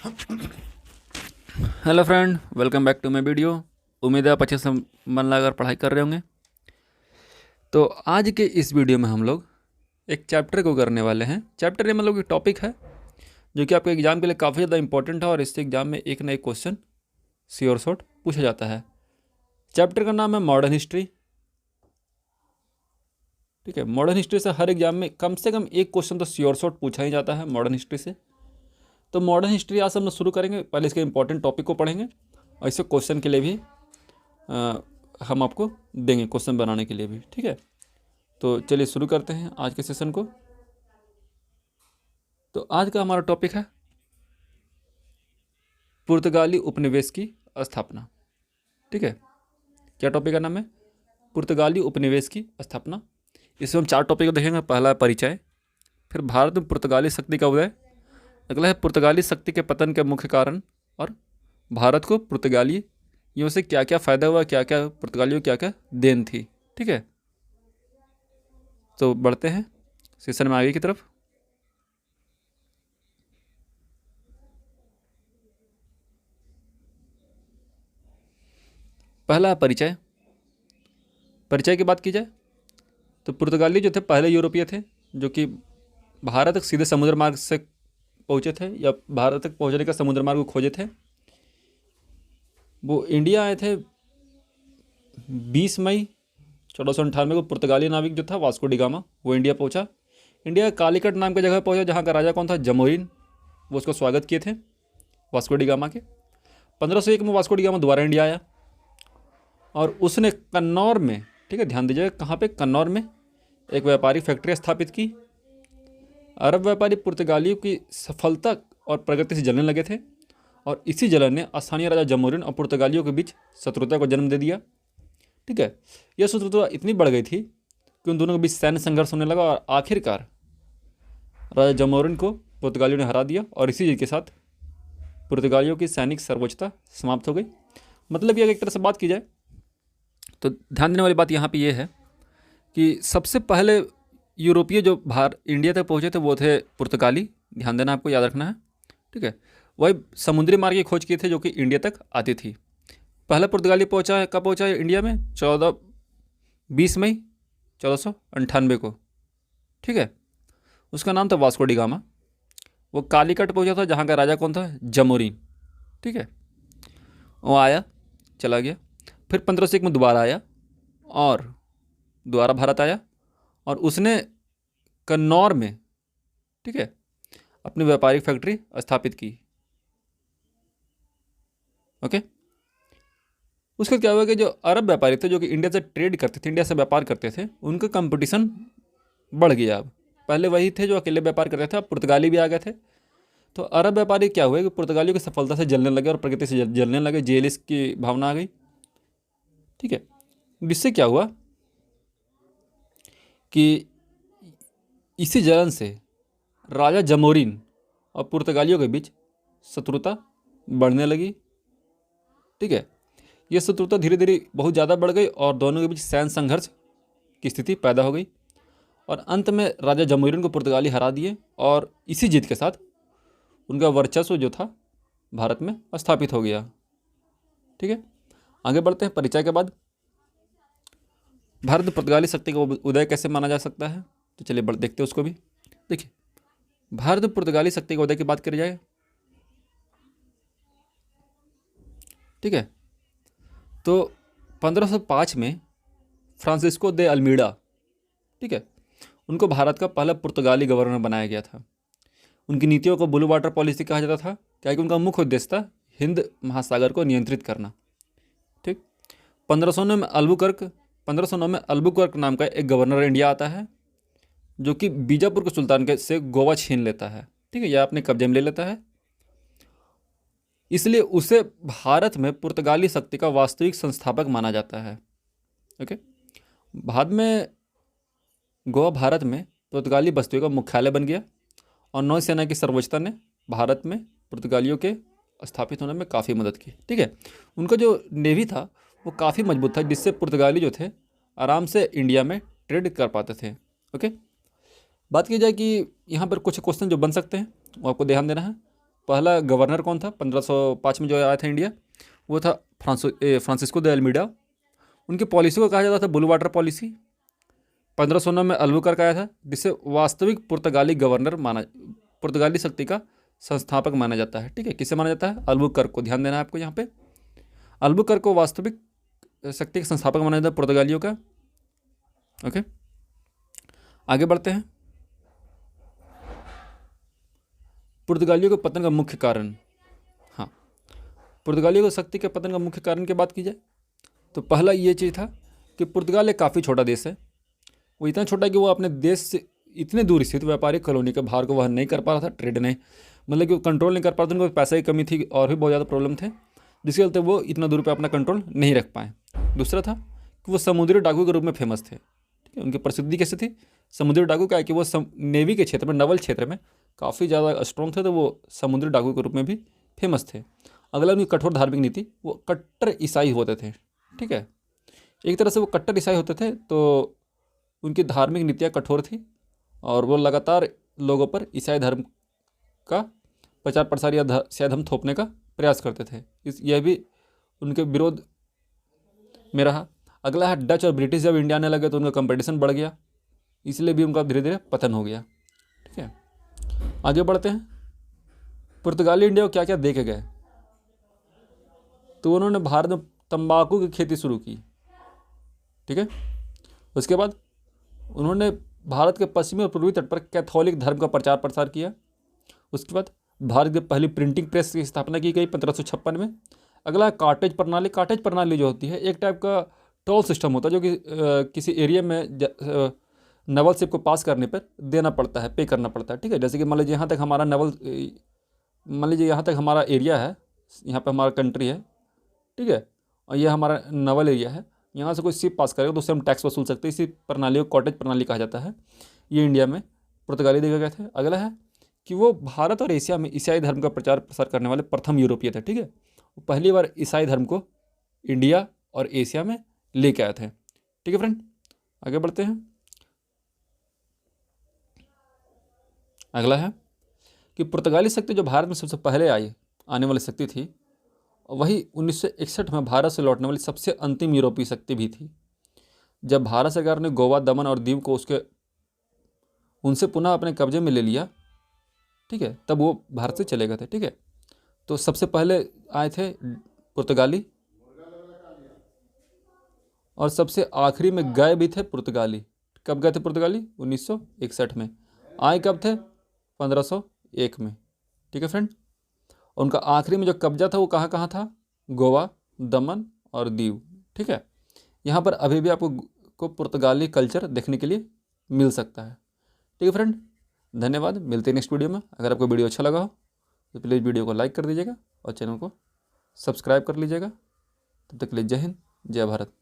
Hello friend, welcome back to my video. उम्मीद है आप अच्छे से मन लगाकर पढ़ाई कर रहे होंगे। तो आज के इस वीडियो में हम लोग एक चैप्टर को करने वाले हैं। चैप्टर ये मतलब एक टॉपिक है जो कि आपके एग्ज़ाम के लिए काफ़ी ज़्यादा इंपॉर्टेंट है और इससे एग्ज़ाम में एक ना एक क्वेश्चन श्योर शॉर्ट पूछा जाता है। चैप्टर का नाम है मॉडर्न हिस्ट्री। ठीक है, मॉडर्न हिस्ट्री से हर एग्जाम में कम से कम एक क्वेश्चन तो श्योर शॉर्ट पूछा ही जाता है मॉडर्न हिस्ट्री से। तो मॉडर्न हिस्ट्री आज हम लोग शुरू करेंगे। पहले इसके इंपॉर्टेंट टॉपिक को पढ़ेंगे और इससे क्वेश्चन के लिए भी हम आपको देंगे, क्वेश्चन बनाने के लिए भी। ठीक है, तो चलिए शुरू करते हैं आज के सेशन को। तो आज का हमारा टॉपिक है पुर्तगाली उपनिवेश की स्थापना। ठीक है, क्या टॉपिक का नाम है? पुर्तगाली उपनिवेश की स्थापना। इसमें हम 4 टॉपिक को देखेंगे। पहला है परिचय, फिर भारत में पुर्तगाली शक्ति का उदय, अगला है पुर्तगाली शक्ति के पतन के मुख्य कारण, और भारत को पुर्तगालियों से क्या क्या फ़ायदा हुआ, क्या क्या पुर्तगालियों क्या क्या देन थी। ठीक है, तो बढ़ते हैं सेशन में आगे की तरफ। पहला है परिचय। परिचय की बात की जाए तो पुर्तगाली जो थे पहले यूरोपीय थे जो कि भारत तक सीधे समुद्र मार्ग से पहुँचे थे या भारत तक पहुँचने का समुद्र मार्ग को खोजे थे। वो इंडिया आए थे 20 मई 1498 को। पुर्तगाली नाविक जो था वास्को डी गामा, वो इंडिया पहुंचा। इंडिया कालीकट नाम की जगह पहुंचा जहां का राजा कौन था? जमोरिन। वो उसको स्वागत किए थे वास्को डी गामा के। 1501 में वास्को डी गामा दोबारा इंडिया आया और उसने कन्नौर में, ठीक है ध्यान दीजिएगा, कहाँ पे? कन्नौर में एक व्यापारिक फैक्ट्री स्थापित की। अरब व्यापारी पुर्तगालियों की सफलता और प्रगति से जलने लगे थे और इसी जलन ने स्थानीय राजा जमोरिन और पुर्तगालियों के बीच शत्रुता को जन्म दे दिया। ठीक है, यह शत्रुता इतनी बढ़ गई थी कि उन दोनों के बीच सैन्य संघर्ष होने लगा और आखिरकार राजा जमोरिन को पुर्तगालियों ने हरा दिया और इसी जीत के साथ पुर्तगालियों की सैनिक सर्वोच्चता समाप्त हो गई। मतलब यह एक तरह से बात की जाए तो ध्यान देने वाली बात यहाँ पे ये है कि सबसे पहले यूरोपीय जो इंडिया तक पहुँचे थे वो थे पुर्तगाली। ध्यान देना, आपको याद रखना है। ठीक है, वही समुद्री मार्ग की खोज किए थे जो कि इंडिया तक आती थी। पहला पुर्तगाली पहुंचा है, कब पहुंचा है इंडिया में? 20 मई 1498 को। ठीक है, उसका नाम था वास्को डी गामा। वो कालीकट पहुंचा था जहां का राजा कौन था? जमोरिन। ठीक है, वो आया, चला गया, फिर 1501 में दोबारा आया और दोबारा भारत आया और उसने कन्नौर में, ठीक है, अपनी व्यापारिक फैक्ट्री स्थापित की। ओके, उसका क्या हुआ कि जो अरब व्यापारी थे जो कि इंडिया से ट्रेड करते थे, इंडिया से व्यापार करते थे, उनका कंपटीशन बढ़ गया। अब पहले वही थे जो अकेले व्यापार करते थे, अब पुर्तगाली भी आ गए थे। तो अरब व्यापारी क्या हुए कि पुर्तगालियों की सफलता से जलने लगे और प्रगति से जलने लगे, जेलिस की भावना आ गई। ठीक है, जिससे क्या हुआ कि इसी जलन से राजा जमोरिन और पुर्तगालियों के बीच शत्रुता बढ़ने लगी। ठीक है, ये शत्रुता धीरे धीरे बहुत ज़्यादा बढ़ गई और दोनों के बीच सैन्य संघर्ष की स्थिति पैदा हो गई और अंत में राजा जमोरिन को पुर्तगाली हरा दिए और इसी जीत के साथ उनका वर्चस्व जो था भारत में स्थापित हो गया। ठीक है, आगे बढ़ते हैं। परिचय के बाद भारत में पुर्तगाली शक्ति का उदय कैसे माना जा सकता है, तो चलिए देखते हैं उसको भी। देखिए, भारत में पुर्तगाली शक्ति के उदय की बात करी जाए, ठीक है, तो 1505 में फ्रांसिस्को दे अल्मीडा, ठीक है, उनको भारत का पहला पुर्तगाली गवर्नर बनाया गया था। उनकी नीतियों को ब्लू वाटर पॉलिसी कहा जाता था, क्या कि उनका मुख्य उद्देश्य था हिंद महासागर को नियंत्रित करना। ठीक, 1509 में अल्बुकर्क नाम का एक गवर्नर इंडिया आता है जो कि बीजापुर के सुल्तान के से गोवा छीन लेता है। ठीक है, यह अपने कब्जे में ले लेता है, इसलिए उसे भारत में पुर्तगाली शक्ति का वास्तविक संस्थापक माना जाता है। ओके, बाद में गोवा भारत में पुर्तगाली बस्तियों का मुख्यालय बन गया और नौसेना की सर्वोच्चता ने भारत में पुर्तगालियों के स्थापित होने में काफ़ी मदद की। ठीक है, उनका जो नेवी था वो काफ़ी मजबूत था जिससे पुर्तगाली जो थे आराम से इंडिया में ट्रेड कर पाते थे। ओके, बात की जाए कि यहाँ पर कुछ क्वेश्चन जो बन सकते हैं वो आपको ध्यान देना है। पहला गवर्नर कौन था 1505 में जो आया था इंडिया, वो था फ्रांसिस्को दे अल्मीडा। उनकी पॉलिसी को कहा जाता था ब्लू वाटर पॉलिसी। 1509 में अल्बुकर्क आया था, जिसे वास्तविक पुर्तगाली शक्ति का संस्थापक माना जाता है। ठीक है, किसे माना जाता है? अल्बुकर्क को। ध्यान देना है आपको यहाँ पे, अल्बुकर्क को वास्तविक शक्ति का संस्थापक माना जाता है पुर्तगालियों का। ओके, आगे बढ़ते हैं। पुर्तगालियों के पतन का मुख्य कारण। हाँ, पुर्तगालियों को शक्ति के पतन का मुख्य कारण की बात की जाए तो पहला ये चीज़ था कि पुर्तगाल एक काफ़ी छोटा देश है। वो इतना छोटा कि वो अपने देश से इतने दूर स्थित व्यापारिक कॉलोनी के भार को वहन नहीं कर पा रहा था, ट्रेड नहीं, मतलब कि वो कंट्रोल नहीं कर पा रहा था, उनको पैसे की कमी थी और भी बहुत ज़्यादा प्रॉब्लम थे, जिसके चलते वो इतना दूर पे अपना कंट्रोल नहीं रख पाए। दूसरा था कि वो समुद्री डाकू के रूप में फेमस थे। ठीक है, उनकी प्रसिद्धि कैसे थी? समुद्री डाकू क्या है कि वो नेवी के क्षेत्र में, नवल क्षेत्र में काफ़ी ज़्यादा स्ट्रॉन्ग थे, तो वो समुद्री डाकू के रूप में भी फेमस थे। अगला उनकी कठोर धार्मिक नीति, वो कट्टर ईसाई होते थे। ठीक है, एक तरह से वो कट्टर ईसाई होते थे, तो उनकी धार्मिक नीतियाँ कठोर थी और वो लगातार लोगों पर ईसाई धर्म का प्रचार प्रसार या शायद हम थोपने का प्रयास करते थे। यह भी उनके विरोध में रहा। अगला है डच और ब्रिटिश जब इंडिया आने लगे तो उनका कंपटीशन बढ़ गया, इसलिए भी उनका धीरे धीरे पतन हो गया। ठीक है, आगे बढ़ते हैं। पुर्तगाली इंडिया को क्या क्या दे के गए? तो उन्होंने भारत में तंबाकू की खेती शुरू की। ठीक है, उसके बाद उन्होंने भारत के पश्चिमी और पूर्वी तट पर कैथोलिक धर्म का प्रचार प्रसार किया। उसके बाद भारत की पहली प्रिंटिंग प्रेस की स्थापना की गई 1556 में। अगला कार्टेज प्रणाली। कार्टेज प्रणाली जो होती है एक टाइप का टोल सिस्टम होता है, जो कि किसी एरिया में नवल शिप को पास करने पर देना पड़ता है, पे करना पड़ता है। ठीक है, जैसे कि मान लीजिए यहाँ तक हमारा मान लीजिए यहाँ तक हमारा एरिया है, यहाँ पर हमारा कंट्री है। ठीक है, और ये हमारा नवल एरिया है, यहाँ से कोई शिप पास करेगा तो उससे हम टैक्स वसूल सकते हैं। इसी प्रणाली को कॉटेज प्रणाली कहा जाता है। ये इंडिया में पुर्तगाली देखे गए थे। अगला है कि वो भारत और एशिया में ईसाई धर्म का प्रचार प्रसार करने वाले प्रथम यूरोपीय थे। ठीक है, वो पहली बार ईसाई धर्म को इंडिया और एशिया में लेके आए थे। ठीक है फ्रेंड, आगे बढ़ते हैं। अगला है कि पुर्तगाली शक्ति जो भारत में सबसे पहले आने वाली शक्ति थी, वही 1961 में भारत से लौटने वाली सबसे अंतिम यूरोपीय शक्ति भी थी। जब भारत सरकार ने गोवा, दमन और दीव को उनसे पुनः अपने कब्जे में ले लिया, ठीक है, तब वो भारत से चले गए थे। ठीक है, तो सबसे पहले आए थे पुर्तगाली और सबसे आखिरी में गए भी थे पुर्तगाली। कब गए थे पुर्तगाली? 1961 में। आए कब थे? 1501 में। ठीक है फ्रेंड, उनका आखिरी में जो कब्जा था वो कहाँ कहाँ था? गोवा, दमन और दीव। ठीक है, यहाँ पर अभी भी आपको पुर्तगाली कल्चर देखने के लिए मिल सकता है। ठीक है फ्रेंड, धन्यवाद। मिलते हैं नेक्स्ट वीडियो में। अगर आपको वीडियो अच्छा लगा हो तो प्लीज़ वीडियो को लाइक कर दीजिएगा और चैनल को सब्सक्राइब कर लीजिएगा। तब तक के लिए जय हिंद, जय भारत।